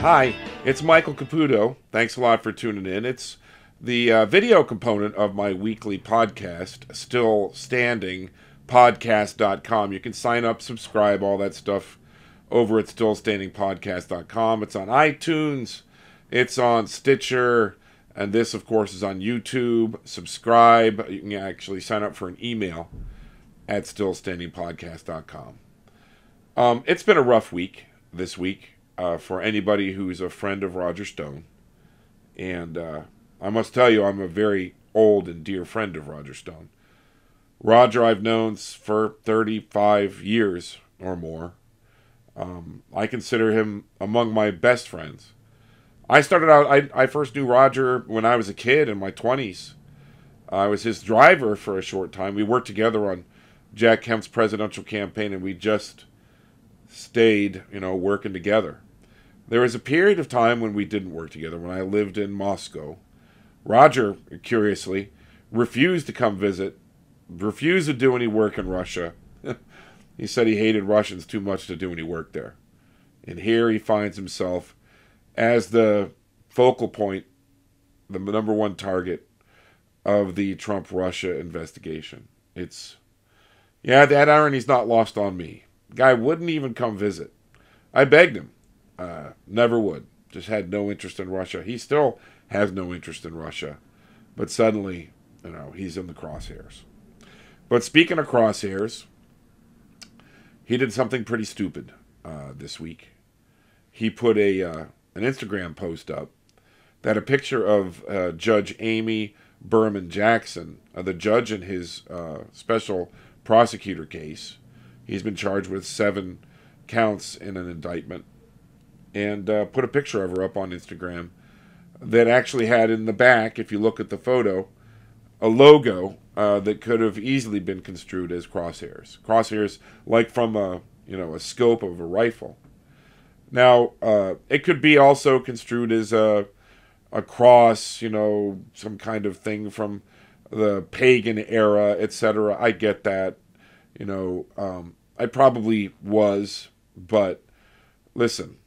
Hi, it's Michael Caputo. Thanks a lot for tuning in. It's the video component of my weekly podcast, Still Standing Podcast.com. You can sign up, subscribe, all that stuff over at stillstandingpodcast.com. It's on iTunes, it's on Stitcher, and this, of course, is on YouTube. Subscribe. You can actually sign up for an email at stillstandingpodcast.com. It's been a rough week this week. For anybody who's a friend of Roger Stone. And I must tell you, I'm a very old and dear friend of Roger Stone. Roger I've known for 35 years or more. I consider him among my best friends. I first knew Roger when I was a kid in my 20s. I was his driver for a short time. We worked together on Jack Kemp's presidential campaign, and we just stayed, working together. There was a period of time when we didn't work together, when I lived in Moscow. Roger, curiously, refused to come visit, refused to do any work in Russia. He said he hated Russians too much to do any work there. And here he finds himself as the focal point, the number one target of the Trump-Russia investigation. That irony's not lost on me. Guy wouldn't even come visit. I begged him. Never would. Just had no interest in Russia. He still has no interest in Russia. But suddenly, he's in the crosshairs. But speaking of crosshairs, he did something pretty stupid this week. He put an Instagram post up that a picture of Judge Amy Berman Jackson, the judge in his special prosecutor case. He's been charged with 7 counts in an indictment. And put a picture of her up on Instagram that actually had in the back, if you look at the photo, a logo that could have easily been construed as crosshairs. Crosshairs like from a scope of a rifle. Now, it could be also construed as a cross, some kind of thing from the pagan era, etc. I get that. I probably was, but listen,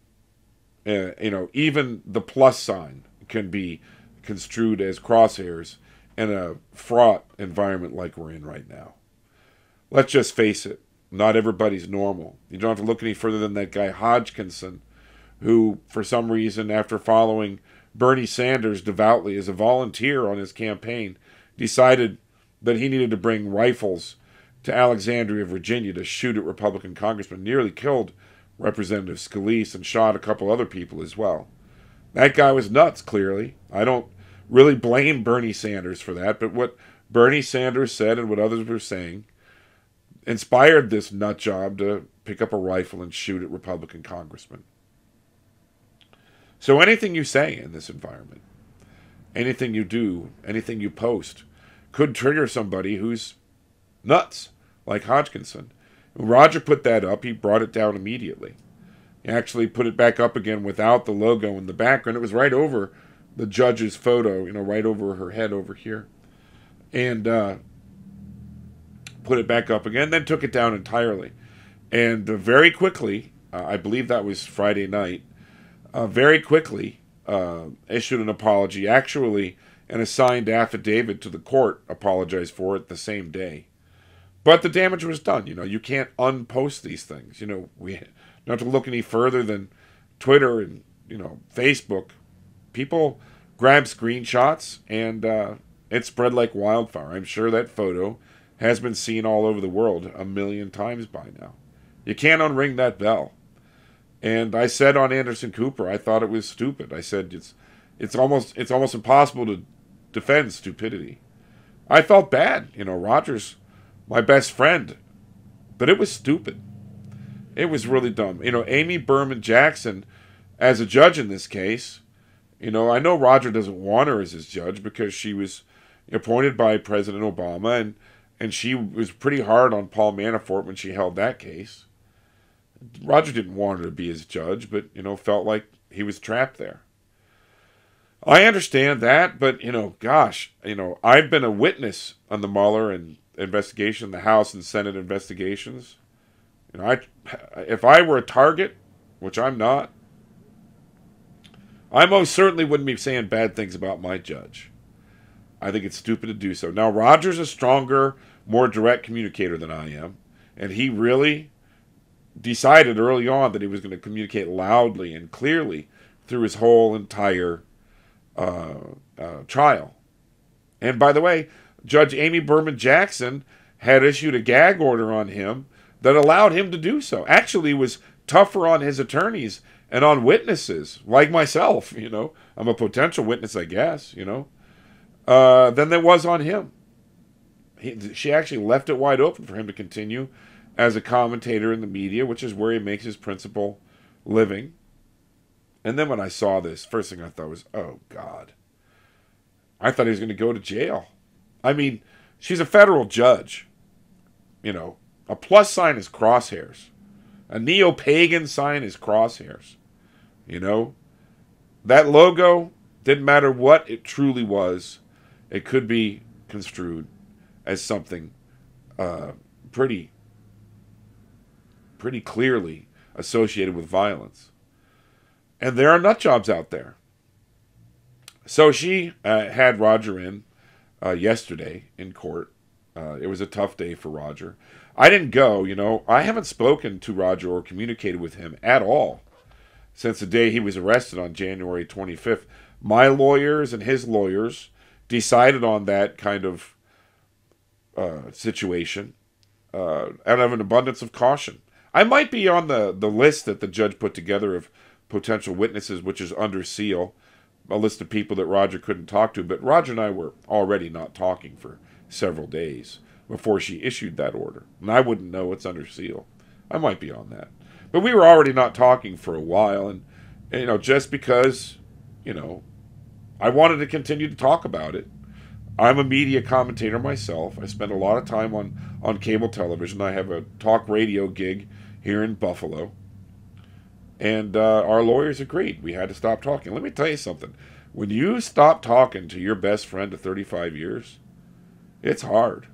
even the plus sign can be construed as crosshairs in a fraught environment like we're in right now. Let's just face it, not everybody's normal. You don't have to look any further than that guy Hodgkinson, who, for some reason, after following Bernie Sanders devoutly as a volunteer on his campaign, decided that he needed to bring rifles to Alexandria, Virginia to shoot at Republican congressmen, nearly killed Representative Scalise and shot a couple other people as well. That guy was nuts, clearly. I don't really blame Bernie Sanders for that, but what Bernie Sanders said and what others were saying inspired this nut job to pick up a rifle and shoot at Republican congressmen. So anything you say in this environment, anything you do, anything you post, could trigger somebody who's nuts, like Hodgkinson. When Roger put that up, he brought it down immediately. He actually put it back up again without the logo in the background. It was right over the judge's photo, right over her head over here. And put it back up again, then took it down entirely. And very quickly, I believe that was Friday night, very quickly issued an apology, actually an assigned affidavit to the court, apologized for it the same day. But the damage was done. You can't unpost these things. We don't have to look any further than Twitter and, Facebook. People grab screenshots and it spread like wildfire. I'm sure that photo has been seen all over the world 1 million times by now. You can't unring that bell. And I said on Anderson Cooper, I thought it was stupid. I said it's almost impossible to defend stupidity. I felt bad. Roger's my best friend. But it was stupid. It was really dumb. Amy Berman Jackson, as a judge in this case, I know Roger doesn't want her as his judge because she was appointed by President Obama, and she was pretty hard on Paul Manafort when she held that case. Roger didn't want her to be his judge, but, felt like he was trapped there. I understand that, but, I've been a witness on the Mueller and investigation, the House and Senate investigations. If I were a target, which I'm not, I most certainly wouldn't be saying bad things about my judge. I think it's stupid to do so. Now, Roger's a stronger, more direct communicator than I am, and he really decided early on that he was going to communicate loudly and clearly through his whole entire trial. And by the way, Judge Amy Berman Jackson had issued a gag order on him that allowed him to do so. Actually, was tougher on his attorneys and on witnesses, like myself, I'm a potential witness, I guess, than there was on him. She actually left it wide open for him to continue as a commentator in the media, which is where he makes his principal living. And then when I saw this, first thing I thought was, oh, God. I thought he was going to go to jail. I mean, she's a federal judge. A plus sign is crosshairs. A neo-pagan sign is crosshairs. That logo, didn't matter what it truly was, it could be construed as something pretty clearly associated with violence. And there are nut jobs out there. So she had Roger in yesterday in court. It was a tough day for Roger. I didn't go, I haven't spoken to Roger or communicated with him at all since the day he was arrested on January 25th. My lawyers and his lawyers decided on that kind of situation out of an abundance of caution. I might be on the list that the judge put together of potential witnesses, which is under seal, a list of people that Roger couldn't talk to. But Roger and I were already not talking for several days before she issued that order. And I wouldn't know it's under seal. I might be on that. But we were already not talking for a while. And just because, I wanted to continue to talk about it. I'm a media commentator myself. I spend a lot of time on cable television. I have a talk radio gig here in Buffalo. And our lawyers agreed. We had to stop talking. Let me tell you something. When you stop talking to your best friend of 35 years, it's hard.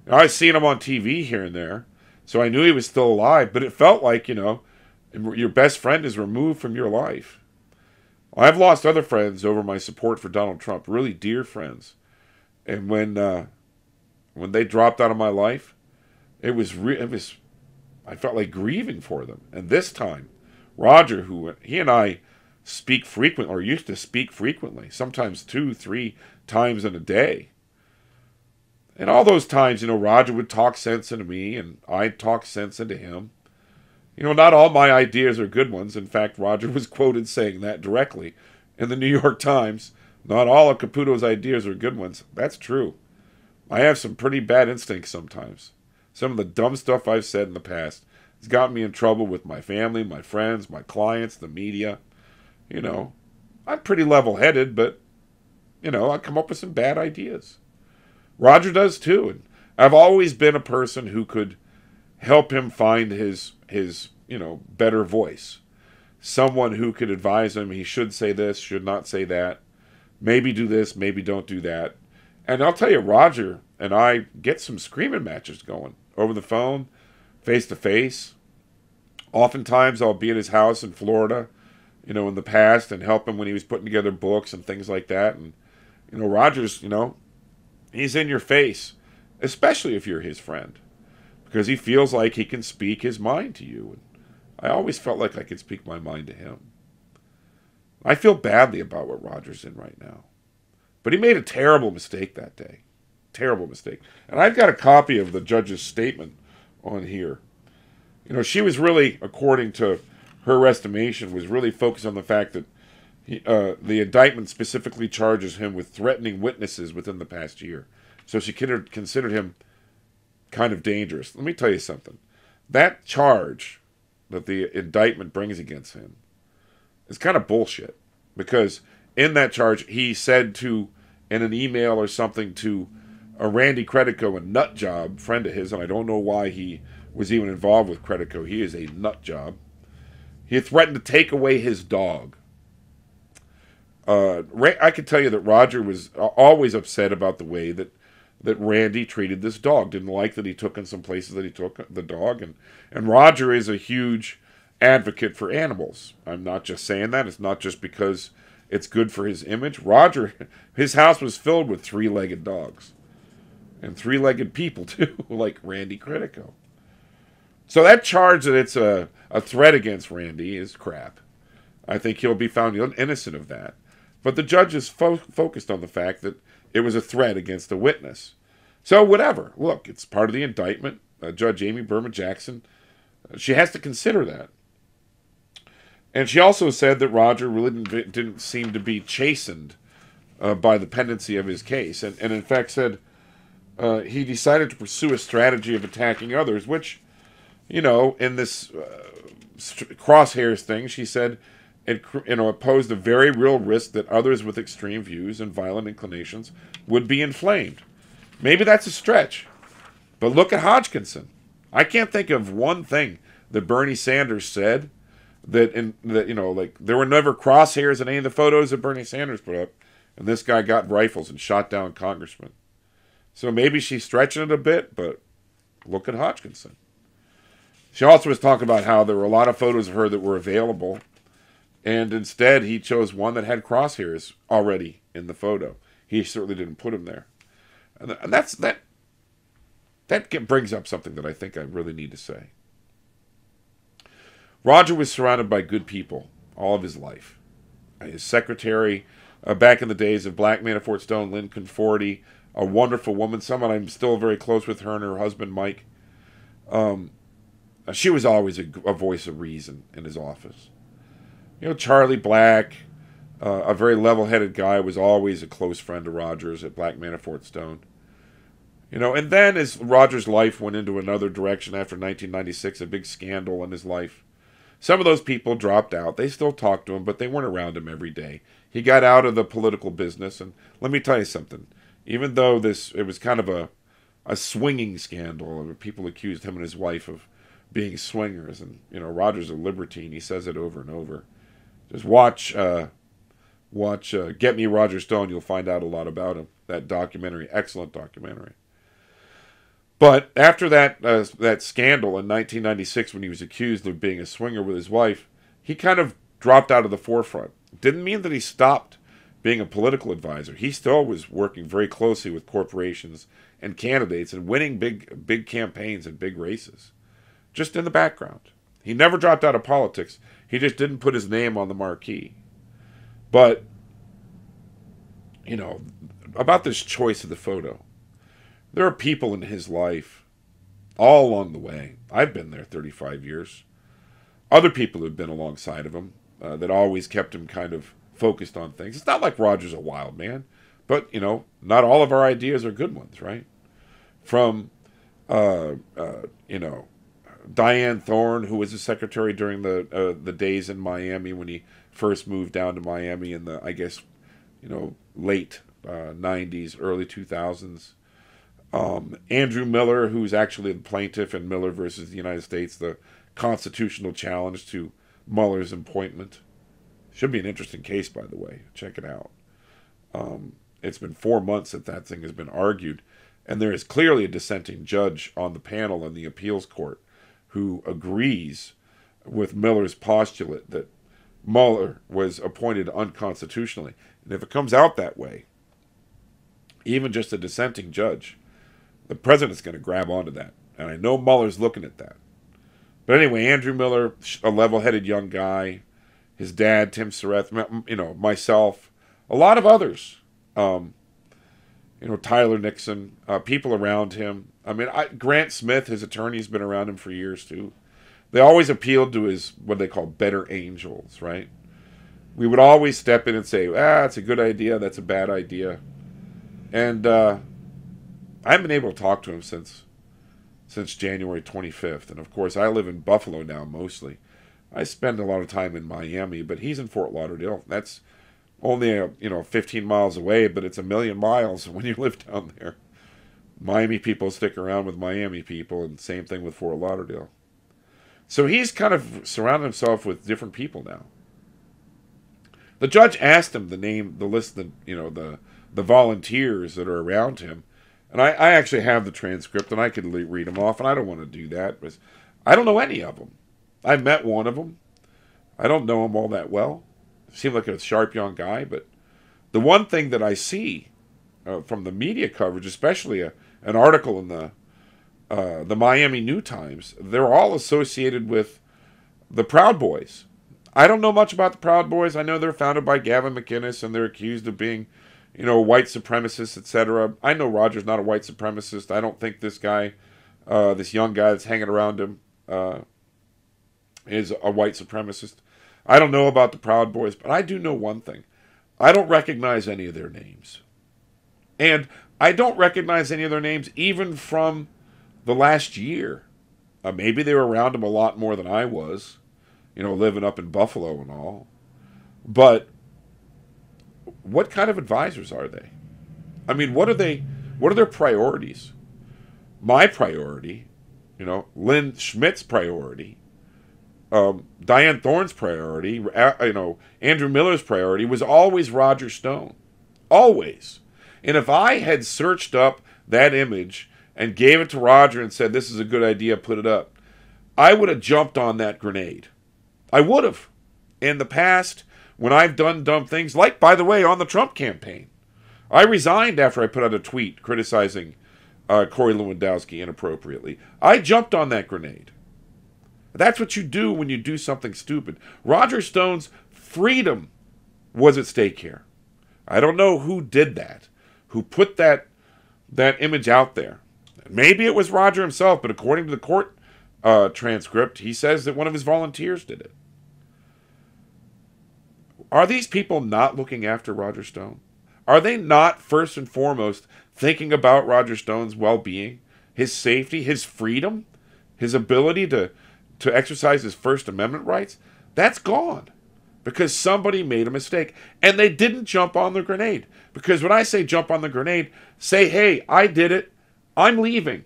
Now, I've seen him on TV here and there, so I knew he was still alive, but it felt like, your best friend is removed from your life. I've lost other friends over my support for Donald Trump, really dear friends. And when they dropped out of my life, I felt like grieving for them. And this time, Roger, he and I speak frequently, or used to speak frequently, sometimes 2-3 times in a day. And all those times, Roger would talk sense into me, and I'd talk sense into him. Not all my ideas are good ones. In fact, Roger was quoted saying that directly in the New York Times. Not all of Caputo's ideas are good ones. That's true. I have some pretty bad instincts sometimes. Some of the dumb stuff I've said in the past has gotten me in trouble with my family, my friends, my clients, the media. I'm pretty level-headed, but, I come up with some bad ideas. Roger does too. And I've always been a person who could help him find his better voice. Someone who could advise him he should say this, should not say that. Maybe do this, maybe don't do that. And I'll tell you, Roger and I get some screaming matches going over the phone, face to face. Oftentimes I'll be at his house in Florida, in the past, and help him when he was putting together books and things like that. And, Roger's, he's in your face, especially if you're his friend, because he feels like he can speak his mind to you. And I always felt like I could speak my mind to him. I feel badly about what Roger's in right now. But he made a terrible mistake that day. Terrible mistake. And I've got a copy of the judge's statement on here. She was really, according to her estimation, was really focused on the fact that the indictment specifically charges him with threatening witnesses within the past year. So she considered him kind of dangerous. Let me tell you something. That charge that the indictment brings against him is kind of bullshit. Because in that charge, he said in an email or something to a Randy Credico, a nut job friend of his, and I don't know why he was even involved with Credico. He is a nut job. He threatened to take away his dog. I can tell you that Roger was always upset about the way that Randy treated this dog. Didn't like that he took in some places that he took the dog. And Roger is a huge advocate for animals. I'm not just saying that. It's not just because it's good for his image. Roger, his house was filled with three-legged dogs. And three-legged people, too, like Randy Critico. So that charge that it's a threat against Randy is crap. I think he'll be found innocent of that. But the judge is focused on the fact that it was a threat against a witness. So whatever. Look, it's part of the indictment. Judge Amy Berman Jackson, she has to consider that. And she also said that Roger really didn't seem to be chastened by the pendency of his case. And in fact said he decided to pursue a strategy of attacking others, which, in this crosshairs thing, she said it posed a very real risk that others with extreme views and violent inclinations would be inflamed. Maybe that's a stretch. But look at Hodgkinson. I can't think of one thing that Bernie Sanders said that there were never crosshairs in any of the photos that Bernie Sanders put up, and this guy got rifles and shot down congressmen. So maybe she's stretching it a bit, but look at Hodgkinson. She also was talking about how there were a lot of photos of her that were available, and instead he chose one that had crosshairs already in the photo. He certainly didn't put them there. And that brings up something that I think I really need to say. Roger was surrounded by good people all of his life. His secretary, back in the days of Black Manafort Stone, Lynn Conforti, a wonderful woman, someone I'm still very close with, her and her husband, Mike. She was always a voice of reason in his office. Charlie Black, a very level-headed guy, was always a close friend of Roger's at Black Manafort Stone. And then as Roger's life went into another direction after 1996, a big scandal in his life, some of those people dropped out. They still talked to him, but they weren't around him every day. He got out of the political business, and let me tell you something. Even though it was kind of a swinging scandal, people accused him and his wife of being swingers, and Roger's a libertine. He says it over and over. Just watch Get Me Roger Stone. You'll find out a lot about him. That documentary, excellent documentary. But after that scandal in 1996, when he was accused of being a swinger with his wife, he kind of dropped out of the forefront. Didn't mean that he stopped being a political advisor. He still was working very closely with corporations and candidates and winning big campaigns and big races, just in the background. He never dropped out of politics. He just didn't put his name on the marquee. But, about this choice of the photo. There are people in his life all along the way. I've been there 35 years. Other people have been alongside of him that always kept him kind of focused on things. It's not like Roger's a wild man, but, not all of our ideas are good ones, right? From, Diane Thorne, who was his secretary during the days in Miami when he first moved down to Miami in the, I guess, late 90s, early 2000s. Andrew Miller, who's actually the plaintiff in Miller versus the United States, the constitutional challenge to Mueller's appointment. Should be an interesting case, by the way. Check it out. It's been 4 months that thing has been argued, and there is clearly a dissenting judge on the panel in the appeals court who agrees with Miller's postulate that Mueller was appointed unconstitutionally. And if it comes out that way, even just a dissenting judge, the president's going to grab onto that. And I know Mueller's looking at that. But anyway, Andrew Miller, a level-headed young guy, his dad, Tim Surratt, myself, a lot of others, Tyler Nixon, people around him. Grant Smith, his attorney's been around him for years too. They always appealed to his, what they call better angels, right? We would always step in and say, it's a good idea, that's a bad idea. And I haven't been able to talk to him since January 25th. And of course, I live in Buffalo now mostly. I spend a lot of time in Miami, but he's in Fort Lauderdale. That's only 15 miles away, but it's a million miles when you live down there. Miami people stick around with Miami people, and same thing with Fort Lauderdale. So he's kind of surrounded himself with different people now. The judge asked him the list, the volunteers that are around him, and I actually have the transcript, and I could read them off, and I don't want to do that, because I don't know any of them. I met one of them. I don't know him all that well. Seemed like a sharp young guy, but the one thing that I see from the media coverage, especially an article in the Miami New Times, they're all associated with the Proud Boys. I don't know much about the Proud Boys. I know they're founded by Gavin McInnes, and they're accused of being, white supremacists, etc. I know Roger's not a white supremacist. I don't think this guy, this young guy that's hanging around him, is a white supremacist. I don't know about the Proud Boys, but I do know one thing. I don't recognize any of their names. And I don't recognize any of their names even from the last year. Maybe they were around them a lot more than I was, living up in Buffalo and all. But what kind of advisors are they? I mean, what are their priorities? My priority, Lynn Schmidt's priority, Diane Thorne's priority, Andrew Miller's priority was always Roger Stone. Always. And if I had searched up that image and gave it to Roger and said, this is a good idea, put it up, I would have jumped on that grenade. I would have. In the past, when I've done dumb things, like, by the way, on the Trump campaign, I resigned after I put out a tweet criticizing Corey Lewandowski inappropriately. I jumped on that grenade. That's what you do when you do something stupid. Roger Stone's freedom was at stake here. I don't know who did that, who put that image out there. Maybe it was Roger himself, but according to the court transcript, he says that one of his volunteers did it. Are these people not looking after Roger Stone? Are they not, first and foremost, thinking about Roger Stone's well-being, his safety, his freedom, his ability to exercise his First Amendment rights? That's gone because somebody made a mistake. And they didn't jump on the grenade. Because when I say jump on the grenade, say, hey, I did it. I'm leaving.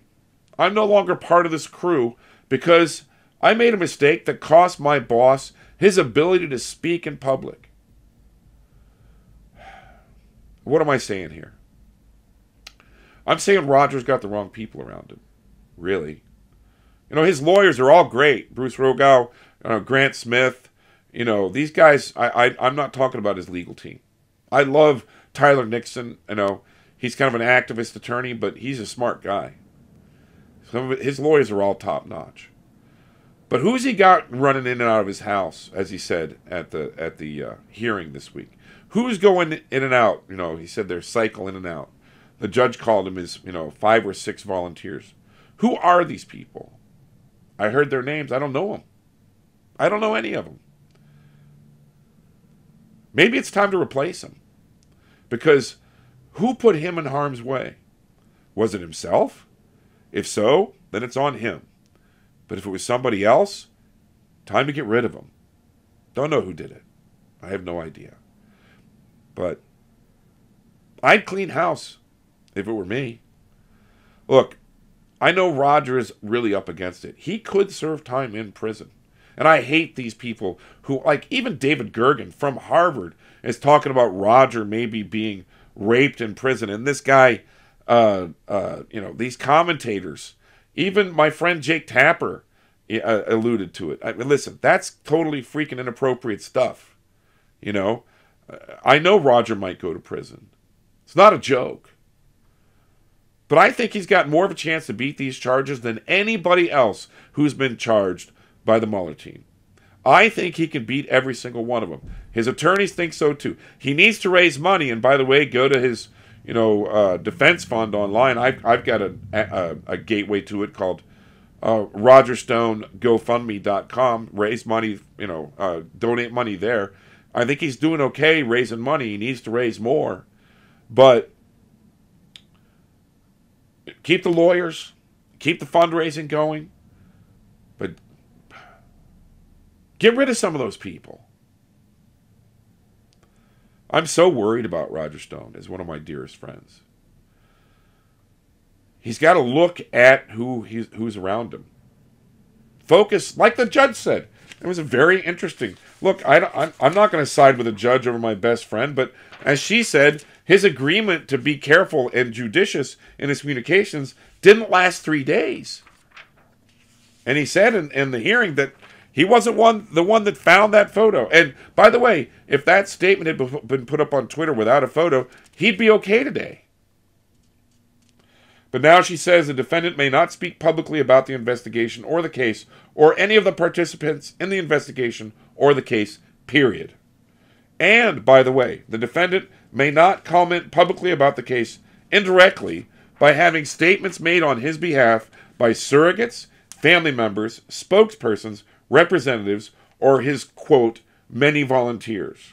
I'm no longer part of this crew because I made a mistake that cost my boss his ability to speak in public. What am I saying here? I'm saying Roger's got the wrong people around him. Really. His lawyers are all great. Bruce Rogow, Grant Smith. These guys, I'm not talking about his legal team. I love Tyler Nixon. He's kind of an activist attorney, but he's a smart guy. His lawyers are all top notch. But who's he got running in and out of his house, as he said at the hearing this week? Who's going in and out? He said they're cycling in and out. The judge called him his, 5 or 6 volunteers. Who are these people? I heard their names. I don't know them. I don't know any of them. Maybe it's time to replace him. Because who put him in harm's way? Was it himself? If so, then it's on him. But if it was somebody else, time to get rid of him. Don't know who did it. I have no idea. But I'd clean house if it were me. Look, I know Roger is really up against it. He could serve time in prison. And I hate these people who, like even David Gergen from Harvard is talking about Roger maybe being raped in prison. And this guy, these commentators, even my friend Jake Tapper alluded to it. I mean, listen, that's totally freaking inappropriate stuff. I know Roger might go to prison. It's not a joke. But I think he's got more of a chance to beat these charges than anybody else who's been charged by the Mueller team. I think he can beat every single one of them. His attorneys think so too. He needs to raise money, and by the way, go to his defense fund online. I've got a gateway to it called RogerStoneGoFundMe.com. Raise money, donate money there. I think he's doing okay raising money. He needs to raise more. But keep the lawyers, keep the fundraising going, but get rid of some of those people. I'm so worried about Roger Stone as one of my dearest friends. He's got to look at who's around him. Focus, like the judge said. It was a very interesting look. I'm not going to side with a judge over my best friend, but as she said, his agreement to be careful and judicious in his communications didn't last 3 days. And he said in the hearing that He wasn't the one that found that photo. And by the way, if that statement had been put up on Twitter without a photo, he'd be okay today. But now she says the defendant may not speak publicly about the investigation or the case or any of the participants in the investigation or the case, period. And, by the way, the defendant may not comment publicly about the case indirectly by having statements made on his behalf by surrogates, family members, spokespersons, representatives, or his, quote, many volunteers.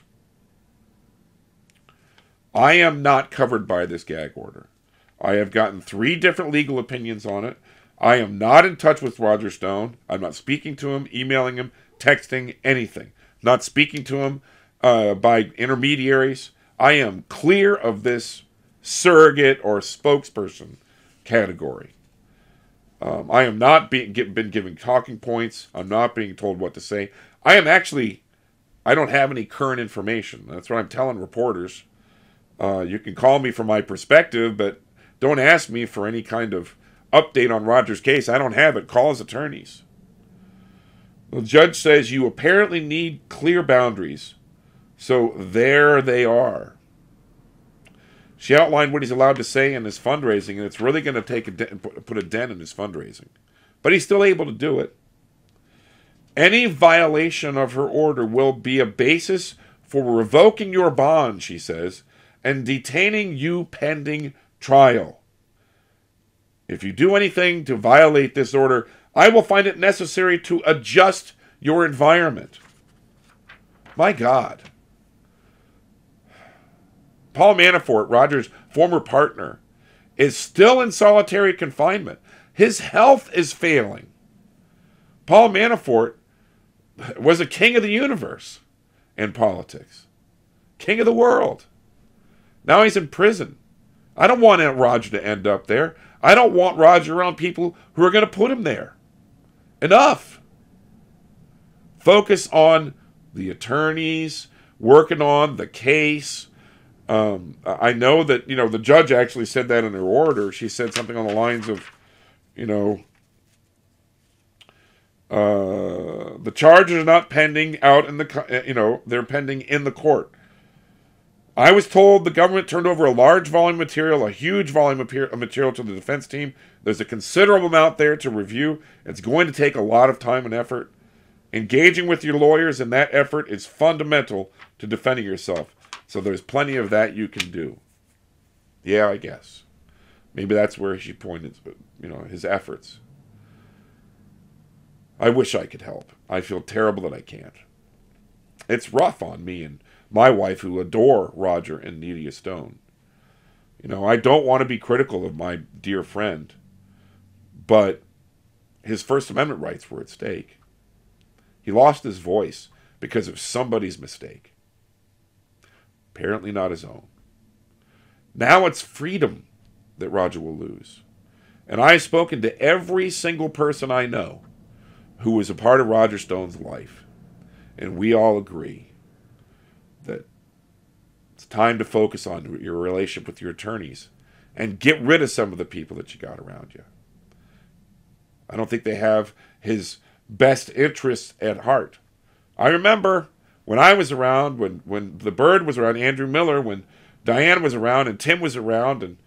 I am not covered by this gag order. I have gotten 3 different legal opinions on it. I am not in touch with Roger Stone. I'm not speaking to him, emailing him, texting, anything. Not speaking to him by intermediaries. I am clear of this surrogate or spokesperson category. I am not been given talking points. I'm not being told what to say. I don't have any current information. That's what I'm telling reporters. You can call me for my perspective, but don't ask me for any kind of update on Roger's case. I don't have it. Call his attorneys. The judge says you apparently need clear boundaries. So there they are. She outlined what he's allowed to say in his fundraising, and it's really going to put a dent in his fundraising. But he's still able to do it. Any violation of her order will be a basis for revoking your bond, she says, and detaining you pending trial. If you do anything to violate this order, I will find it necessary to adjust your environment. My God. Paul Manafort, Roger's former partner, is still in solitary confinement. His health is failing. Paul Manafort was a king of the universe in politics. King of the world. Now he's in prison. I don't want Roger to end up there. I don't want Roger around people who are going to put him there. Enough. Focus on the attorneys, working on the case. I know that, the judge actually said that in her order. She said something on the lines of, the charges are not pending out in the, they're pending in the court. I was told the government turned over a large volume of material, a huge volume of material to the defense team. There's a considerable amount there to review. It's going to take a lot of time and effort. Engaging with your lawyers in that effort is fundamental to defending yourself. So there's plenty of that you can do. Yeah, I guess. Maybe that's where she pointed, his efforts. I wish I could help. I feel terrible that I can't. It's rough on me and my wife, who adore Roger and Nydia Stone. I don't want to be critical of my dear friend, but his First Amendment rights were at stake. He lost his voice because of somebody's mistake. Apparently not his own. Now it's freedom that Roger will lose. And I've spoken to every single person I know who was a part of Roger Stone's life. And we all agree that it's time to focus on your relationship with your attorneys and get rid of some of the people that you got around you. I don't think they have his best interests at heart. I remember when I was around, when the Bird was around, Andrew Miller, when Diane was around and Tim was around,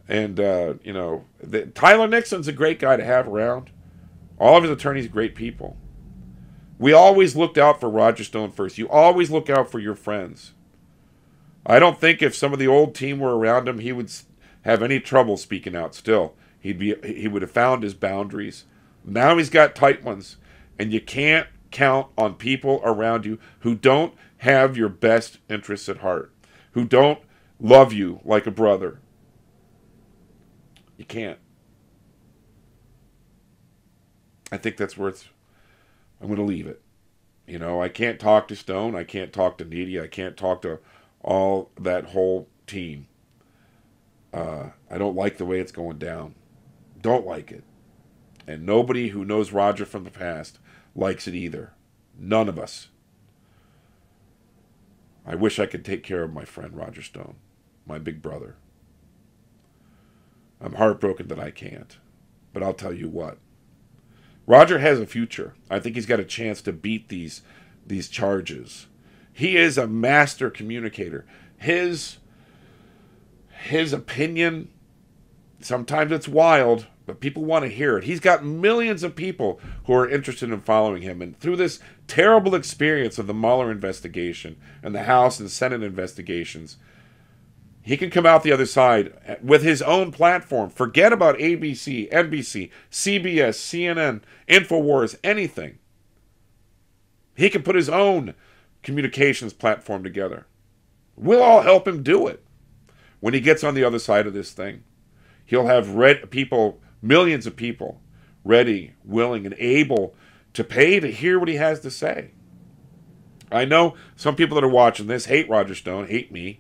Tyler Nixon's a great guy to have around. All of his attorneys are great people. We always looked out for Roger Stone first. You always look out for your friends. I don't think if some of the old team were around him, he would have any trouble speaking out still. He would have found his boundaries. Now he's got tight ones. And you can't count on people around you who don't have your best interests at heart, who don't love you like a brother. You can't. I think that's where I'm going to leave it. I can't talk to Stone. I can't talk to Nydia. I can't talk to all that whole team. I don't like the way it's going down. Don't like it. And nobody who knows Roger from the past likes it either. None of us. I wish I could take care of my friend Roger Stone, my big brother. I'm heartbroken that I can't. But I'll tell you what. Roger has a future. I think he's got a chance to beat these charges. He is a master communicator. His opinion, sometimes it's wild, but people want to hear it. He's got millions of people who are interested in following him. And through this terrible experience of the Mueller investigation and the House and Senate investigations, he can come out the other side with his own platform. Forget about ABC, NBC, CBS, CNN, InfoWars, anything. He can put his own communications platform together. We'll all help him do it. When he gets on the other side of this thing, he'll have millions of people ready, willing, and able to pay to hear what he has to say. I know some people that are watching this hate Roger Stone, hate me,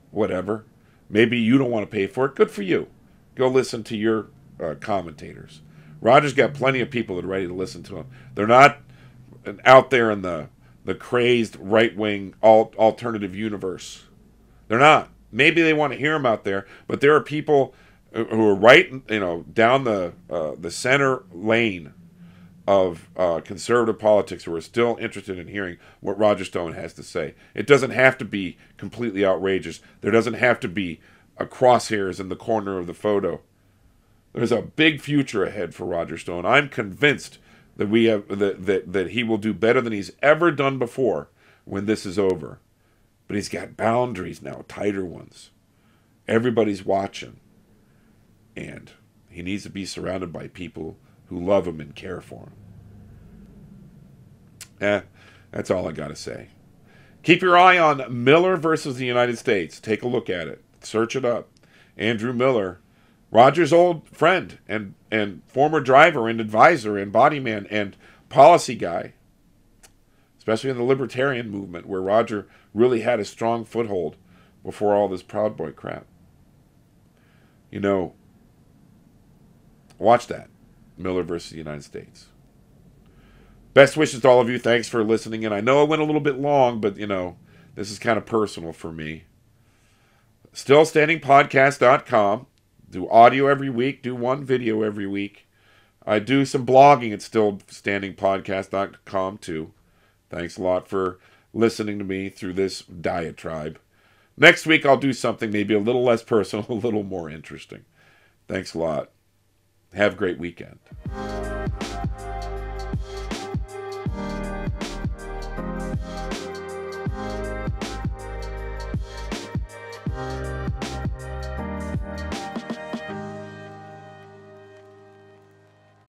whatever. Maybe you don't want to pay for it. Good for you. Go listen to your commentators. Roger's got plenty of people that are ready to listen to him. They're not out there in the crazed right-wing alternative universe. They're not. Maybe they want to hear him out there, but there are people who are right, down the center lane of conservative politics who are still interested in hearing what Roger Stone has to say. It doesn't have to be completely outrageous. There doesn't have to be a crosshairs in the corner of the photo. There's a big future ahead for Roger Stone. I'm convinced that that he will do better than he's ever done before when this is over. But he's got boundaries now, tighter ones. Everybody's watching. And he needs to be surrounded by people who love him and care for him. That's all I got to say. Keep your eye on Miller versus the United States. Take a look at it. Search it up. Andrew Miller, Roger's old friend and former driver and advisor and body man and policy guy, especially in the libertarian movement where Roger really had a strong foothold before all this Proud Boy crap. Watch that. Miller versus the United States. Best wishes to all of you. Thanks for listening. And I know I went a little bit long, but, this is kind of personal for me. StillStandingPodcast.com. Do audio every week. Do one video every week. I do some blogging at StillStandingPodcast.com too. Thanks a lot for listening to me through this diatribe. Next week I'll do something maybe a little less personal, a little more interesting. Thanks a lot. Have a great weekend.